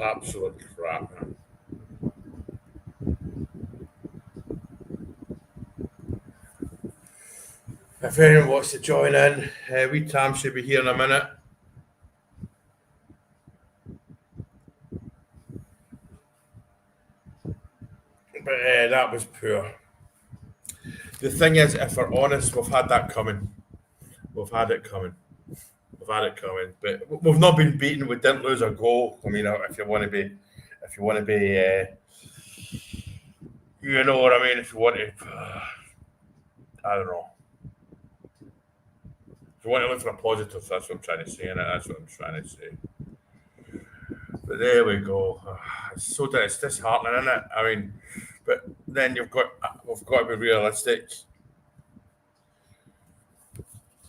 Absolute crap, man. If anyone wants to join in, Wee Tam should be here in a minute. But that was poor. The thing is, if we're honest, we've had that coming. We've had it coming. But we've not been beaten. We didn't lose a goal. I mean, if you want to be, you know what I mean. If you want to, I don't know. If you want to look for a positive, that's what I'm trying to say, and that's what I'm trying to say. But there we go. It's disheartening, isn't it? I mean, but then we've got to be realistic.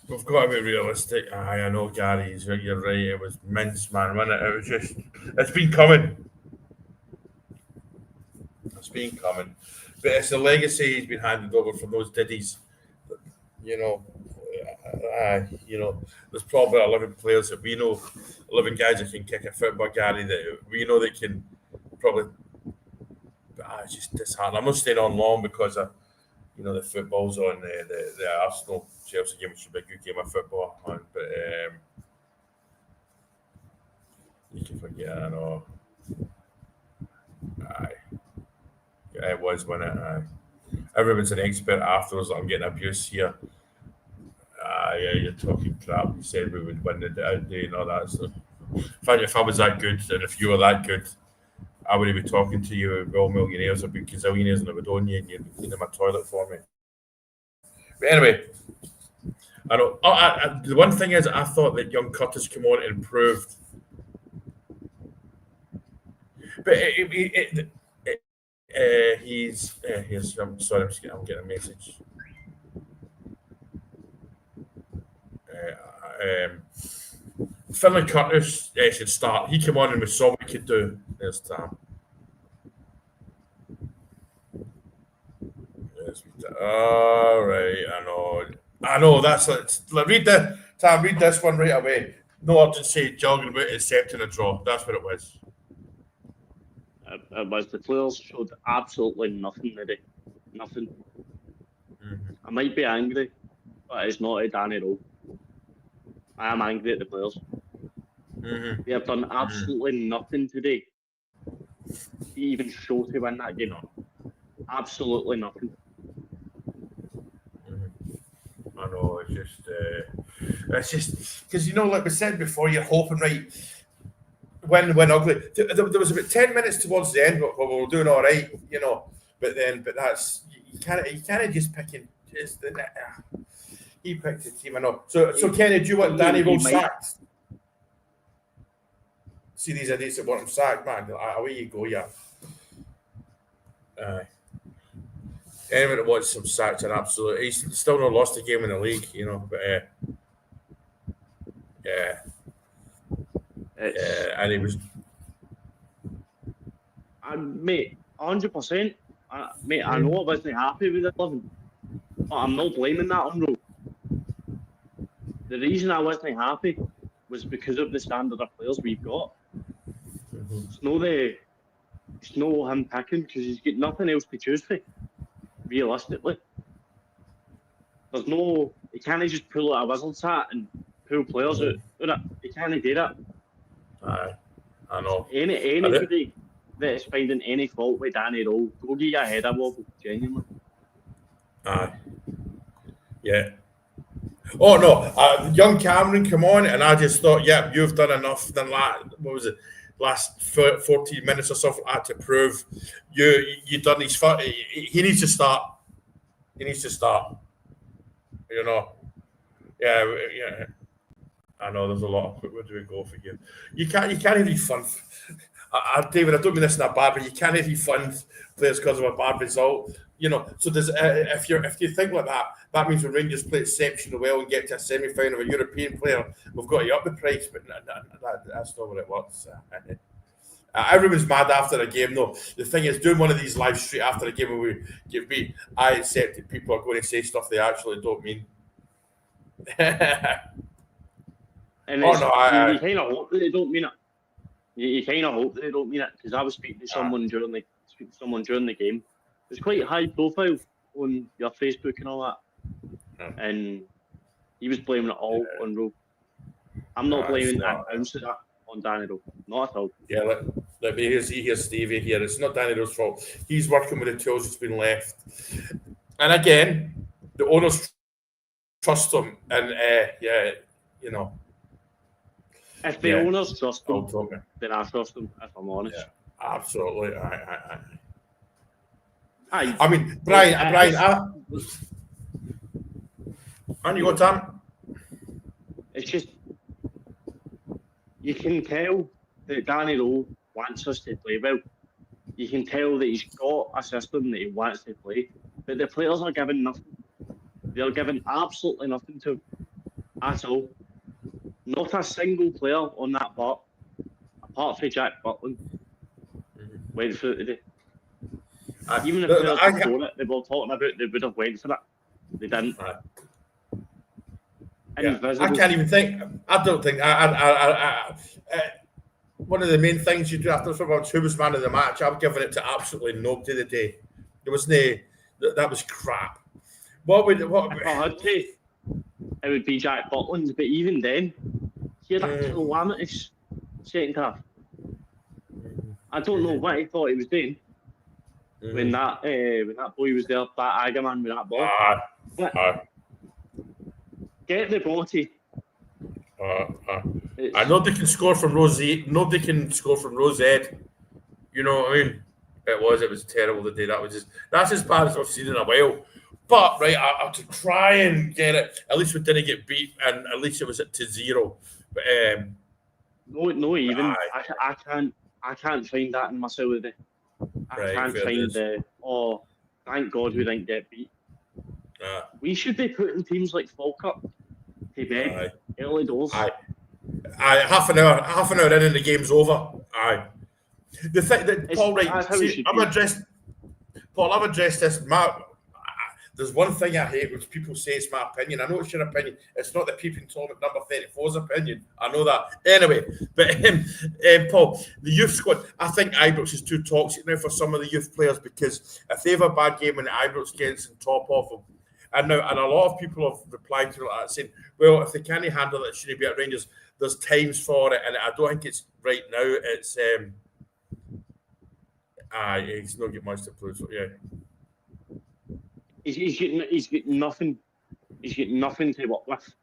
We've got to be realistic. I know, Gary, you're right. It was mince, man, wasn't it? It was just, it's been coming. But it's the legacy he's been handed over from those diddies. You know, there's probably 11 players that we know, 11 guys that can kick a football, Gary, that we know that can probably. But it's just disheartening. I'm not staying on long because the football's on the Arsenal Chelsea game, which should be a good game of football. But you can forget, I know. Aye. It was when everyone's an expert afterwards. I'm getting abuse here. Yeah, you're talking crap. You said we would win the day and all that stuff. If I was that good, and if you were that good, I wouldn't be talking to you. We're all millionaires, I'd be gazillionaires, and I would own you, and you'd be cleaning my toilet for me. But anyway, I know. The one thing is, I thought that young Curtis came on and improved. But he's I'm sorry, I'm getting a message. Finlay Curtis should start. He came on and we saw what he could do. There's Tam. All right, I know. That's read the Tam. Read this one right away. No urgency, jogging about accepting a draw. That's what it was. It was. The players showed absolutely nothing today. Nothing. Mm-hmm. I might be angry, but it's not a Danny Rowe. I am angry at the players. Mm-hmm. They have done absolutely nothing today to even show to win that game. Absolutely nothing. Mm-hmm. I know. It's just because like we said before, you're hoping right. Win ugly. There was about 10 minutes towards the end where we were doing all right, But that's you can't just pick and just he picked the team. I know. So Kenny, do you want Danny Rowe sacked? See these idiots that want him sacked, man. Away you go, yeah. Anyone that wants some sacks are absolute. He's still not lost a game in the league, But yeah. And he was. Mate, 100%. Mate, I know I wasn't happy with the 11, but I'm not blaming that on Rowe. The reason I wasn't happy was because of the standard of players we've got. It's no him picking because he's got nothing else to choose for. Realistically, he can't just pull out a wizard's hat and pull players out. He can't do that. I know. Anybody that is finding any fault with Danny Rowe, go get your head a wobble, genuinely. Yeah. Oh no, young Cameron come on, and I just thought, yeah, you've done enough. Then last 14 minutes or something to prove you done his. He needs to start. Yeah. I know there's a lot of where do we go for you? You can't refund. David, I don't mean this in a bad, but you can't refund players because of a bad result. So there's if you think like that, that means when Rangers play exceptionally well and get to a semi-final of a European player, we've got to up the price. But that's not what it works. Everyone's mad after a game, though. The thing is, doing one of these live straight after a game where we get beat, I accept that people are going to say stuff they actually don't mean. And you kind of hope that they don't mean it. You kind of hope they don't mean it, because I was speaking to someone during the game. It's quite high profile on your Facebook and all that, and he was blaming it all on Rowe. I'm not blaming an ounce of that on Danny Rowe, not at all. Yeah, let me hear Stevie here. It's not Danny Rowe's fault. He's working with the tools that's been left, and again, the owners trust him, and you know. If the owners trust him, then I trust him, if I'm honest. Yeah, absolutely. I mean, Brian, and you got Tam? It's just, you can tell that Danny Rowe wants us to play well. You can tell that he's got a system that he wants to play, but the players are given nothing. They're given absolutely nothing to him at all. Not a single player on that part, apart from Jack Butland, went through it today. Even if players before it, they were talking about, they would have went for it. They didn't. Yeah. I can't even think. I don't think. One of the main things you do after the football, who was man of the match? I've given it to absolutely nobody today. There was no. That was crap. If I had to, it would be Jack Butland, but even then, he had a calamitous second half. I don't know what he thought he was doing when that boy was there, that Agaman with that ball. Get the body. I know they can score from Rosette. Nobody can score from Rosette. You know what I mean? It was terrible the day. That's as bad as I've seen in a while. But right, I to try and get it. At least we didn't get beat, and at least it was at 2-0. But no, even I can't find that in myself. I can't find the thank God we didn't get beat. We should be putting teams like Falkirk to bed early doors. Half an hour in and the game's over. The thing that Paul, right? See, I've addressed this. There's one thing I hate, which people say it's my opinion. I know it's your opinion. It's not the Peeping Tom at number 34's opinion. I know that. Anyway, but Paul, the youth squad, I think Ibrox is too toxic now for some of the youth players, because if they have a bad game and Ibrox gets on top of them, and a lot of people have replied to that saying, well, if they can't handle it, it shouldn't be at Rangers. There's times for it, and I don't think it's right now. It's he's not getting much to play, so yeah. He's got nothing. He's got nothing to work with.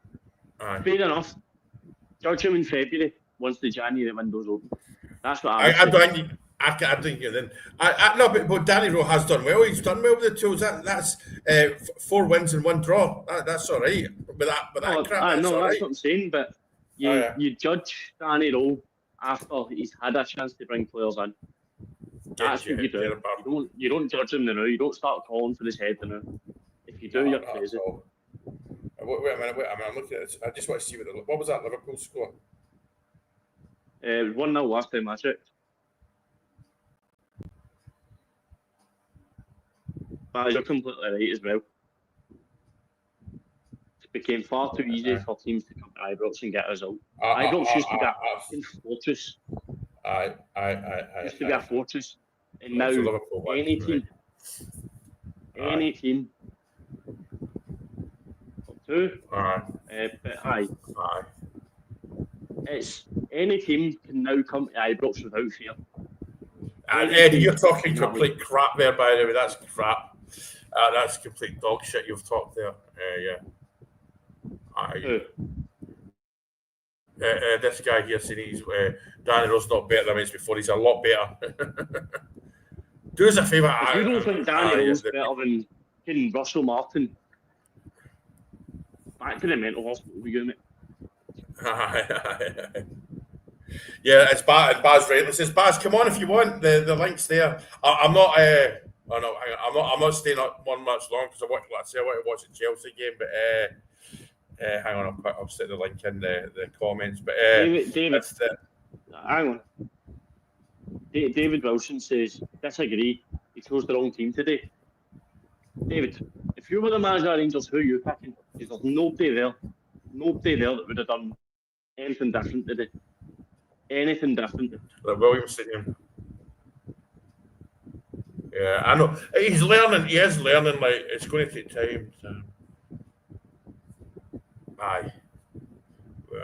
Fair enough. Judge him in February once the January window's open. That's what I think you're then. No, but Danny Rowe has done well. He's done well with the tools. That's 4 wins and 1 draw. That's all right. With that crap, that's what I'm saying. But you judge Danny Rowe after he's had a chance to bring players in. That's what you do. You don't judge him now. You don't start calling for his head now. If you do, you're crazy. Wait a minute. I'm looking at this. I just want to see what was that Liverpool score? It was 1-0 last time I checked. But you're completely right as well. It became far too easy for teams to come to Ibrox and get a result. Ibrox used to be a fortress. Used to be a fortress, and now any team, two, it's any team can now come to Ibrox without fear. And Eddie, you're talking complete crap there, by the way. That's crap. That's complete dog shit you've talked there. This guy here saying he's Danny Rowe's not better than he was before. He's a lot better. Do us a favour. If you don't think Danny Rowe's better than Russell Martin, back to the mental hospital we go, mate. Yeah, it's Baz right. It says Baz, come on if you want. The link's there. I'm not. I'm not staying up one much long because I want to watch the Chelsea game. But hang on, I'll stick the link in the comments. But David, hang on. David Wilson says disagree. He chose the wrong team today. David, if you were the manager of Rangers, who are you picking? Because there's nobody there that would have done anything different today. anything different. Like Williamson. Yeah, I know. He's learning. He is learning. Like it's going to take time. Aye.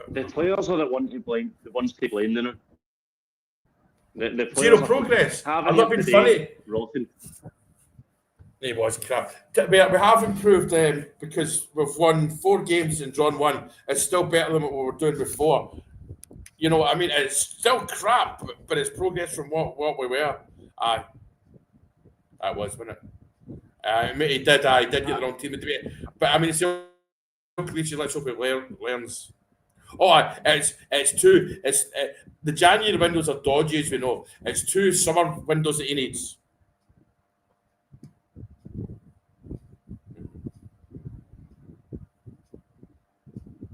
The players are the ones to blame. The ones to blame, you know. The players Zero progress. I'm not being funny. Rotten. He was crap. We have improved because we've won 4 games and drawn 1. It's still better than what we were doing before. You know what I mean? It's still crap, but it's progress from what we were. Aye. That was, wasn't it? He did get the wrong team into it. But I mean, it's the cliche. Let's hope he learns. Oh, it's 2. It's the January windows are dodgy, as we know. It's 2 summer windows that he needs.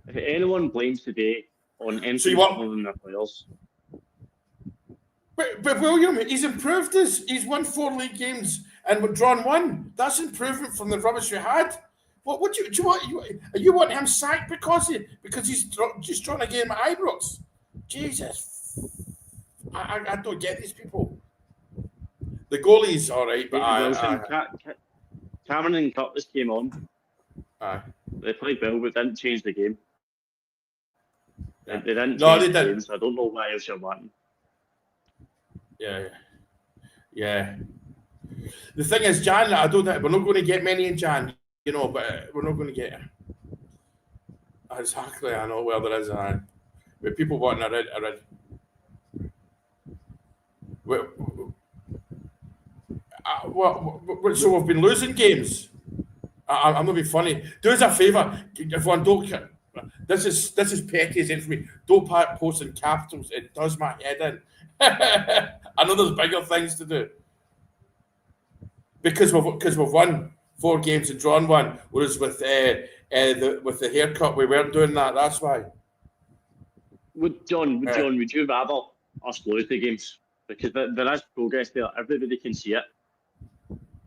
If anyone blames today on anything other than the players. But William, he's improved us. He's won 4 league games and we've drawn 1. That's improvement from the rubbish we had. What do you want? You want him sacked because he's just drawn a game at Ibrox? Jesus, I don't get these people. The goalie's all right, but Cameron and Curtis came on. Aye. They played well, but didn't change the game. They didn't. No, they didn't. Game, so I don't know why else you're wanting. Yeah. The thing is, Jan, I don't think we're not going to get many in Jan, you know, but we're not going to get exactly. I know where there is with people wanting a red. So we've been losing games. I'm not being funny. Do us a favour, everyone. Don't. This is petty as for me. Don't post in capitals. It does my head in. I know there's bigger things to do. Because we've won 4 games and drawn 1, whereas with the haircut we weren't doing that. That's why. Would you rather us lose the games? Because there is progress there. Everybody can see it.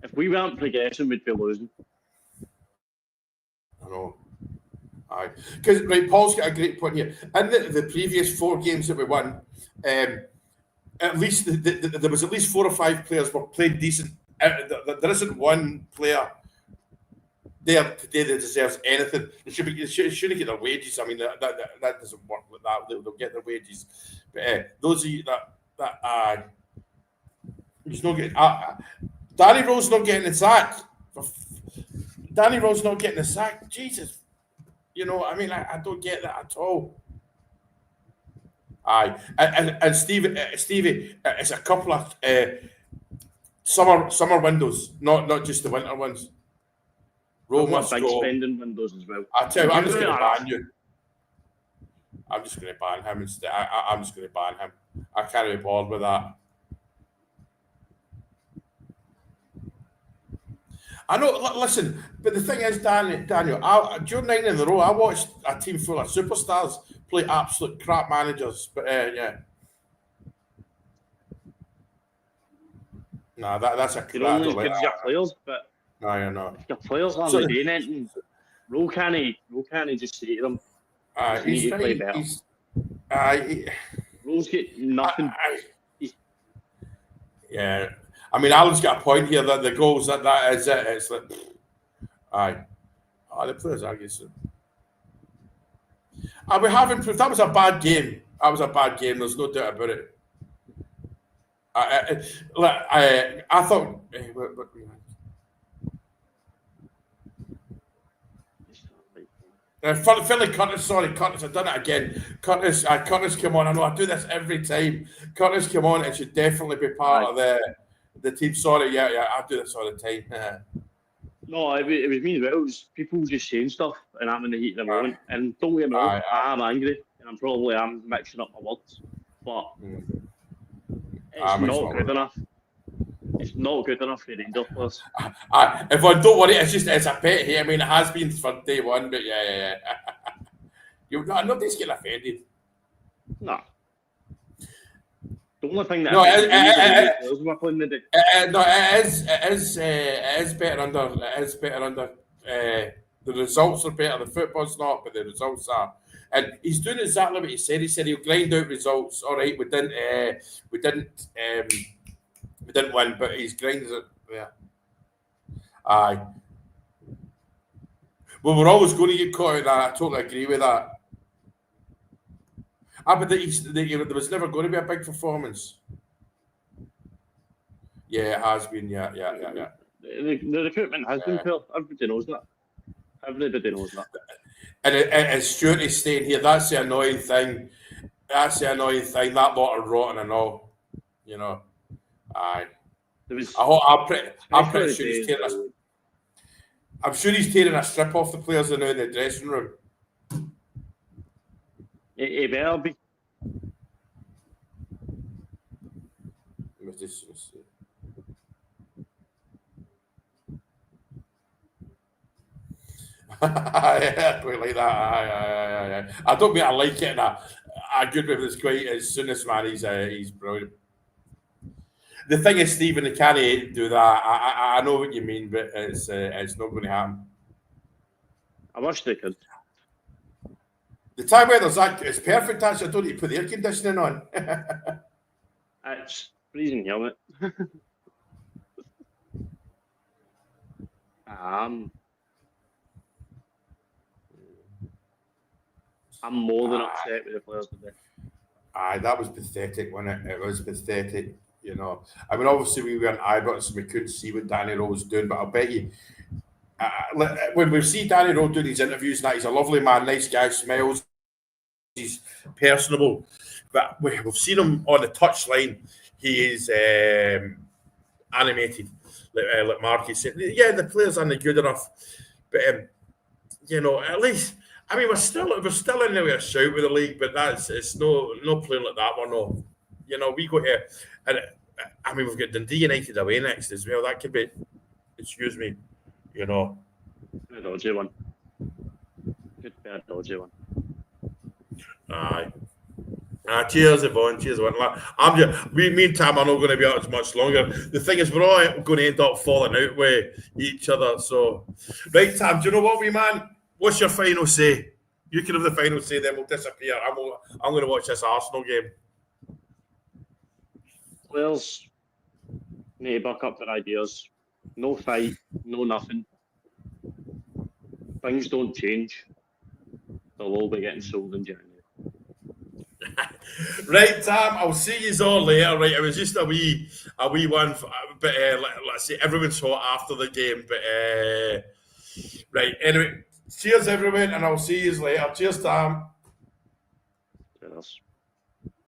If we weren't progressing, we'd be losing. I know. Aye. Because Paul's got a great point here. In the previous 4 games that we won, at least there was at least 4 or 5 players were playing decent. There isn't one player there today that deserves anything. They shouldn't get their wages. I mean, that doesn't work like that. They'll get their wages. But those of you that he's not getting. Danny Rowe's not getting the sack. Danny Rowe's not getting the sack. Jesus, you know. I mean, I don't get that at all. Aye, and Stevie, it's a couple of summer windows, not just the winter ones. Rowe must big go. spending windows as well. I tell you, I'm just going to ban you. I'm just going to ban him instead. I'm just going to ban him. I can't be bothered with that. I know. Listen, but the thing is, Daniel, during 9 in a row, I watched a team full of superstars play absolute crap managers. But yeah, no, that's a. You don't lose good your players, but no, you're not. If your players aren't doing it, Rowe can't just say to them, he's play better. Rowe's get nothing. Yeah. I mean, Alan's got a point here that the goals that is it. It's like, the players are getting. We have improved. That was a bad game. There's no doubt about it. I thought. Philly Curtis, Curtis, I've done it again. Curtis, come on. I know I do this every time. Curtis, come on. It should definitely be part of the team. Sorry, yeah, I do this all the time. No, it was me as well. It was people just saying stuff and I'm in the heat of the moment. And don't get me wrong, I'm angry and I'm mixing up my words. But it's not good enough. It's not good enough for Rangers players. Everyone, don't worry. It's a pet here. I mean, it has been for day one, but yeah. Nobody's getting offended. No. The only thing that it is better under The results are better. The football's not, but the results are. And he's doing exactly what he said. He said he'll grind out results. All right, we didn't win, but he's grinded it. Yeah. Aye. Well, we're always going to get caught out. I totally agree with that. But there was never going to be a big performance. Yeah, it has been. Yeah. The recruitment has been poor. Everybody knows that. Everybody knows that. And as Stuart is saying here, that's the annoying thing. That lot of rotten and all. You know. Aye. I'm pretty sure he's tearing I'm sure he's tearing a strip off the players now in the dressing room. He better be. Yeah, quite like that. Aye. I don't mean I like it in a good way, but it's quite as soon as man, he's brilliant. The thing is, Stephen, they can't do that. I know what you mean, but it's not going to happen. I wish they could. The time weather's it's perfect. Actually, I don't need to put the air conditioning on. It's freezing here, mate. I'm more than upset with the players today. Aye, that was pathetic, wasn't it? It was pathetic. You know, I mean, obviously we were in Ibrox and we couldn't see what Danny Rowe was doing, but I'll bet you, when we see Danny Rowe doing his interviews, and that he's a lovely man, nice guy, smiles, he's personable. But we've seen him on the touchline. He is animated, like Marky said. Yeah, the players aren't good enough, but you know, at least. I mean, we're still in there with a shout with the league, but it's no playing like that. We're no, you know, we go here, and I mean, we've got Dundee United away next as well. That could be, excuse me, you know, a dodgy one. Could be a dodgy one. Aye. Cheers, Yvonne. Cheers, Yvonne. Me and Tam are not going to be out as much longer. The thing is, we're all going to end up falling out with each other. So, right, Tam, do you know what, wee man? What's your final say? You can have the final say, then we'll disappear. I'm going to watch this Arsenal game. Players need to buck up their ideas. No fight, no nothing. Things don't change. They'll all be getting sold in January. Right, Tam, I'll see you all later. Right, it was just a wee one, but let's say everyone's hot after the game. But right, anyway. Cheers, everyone, and I'll see you later. Cheers, Tam. Cheers.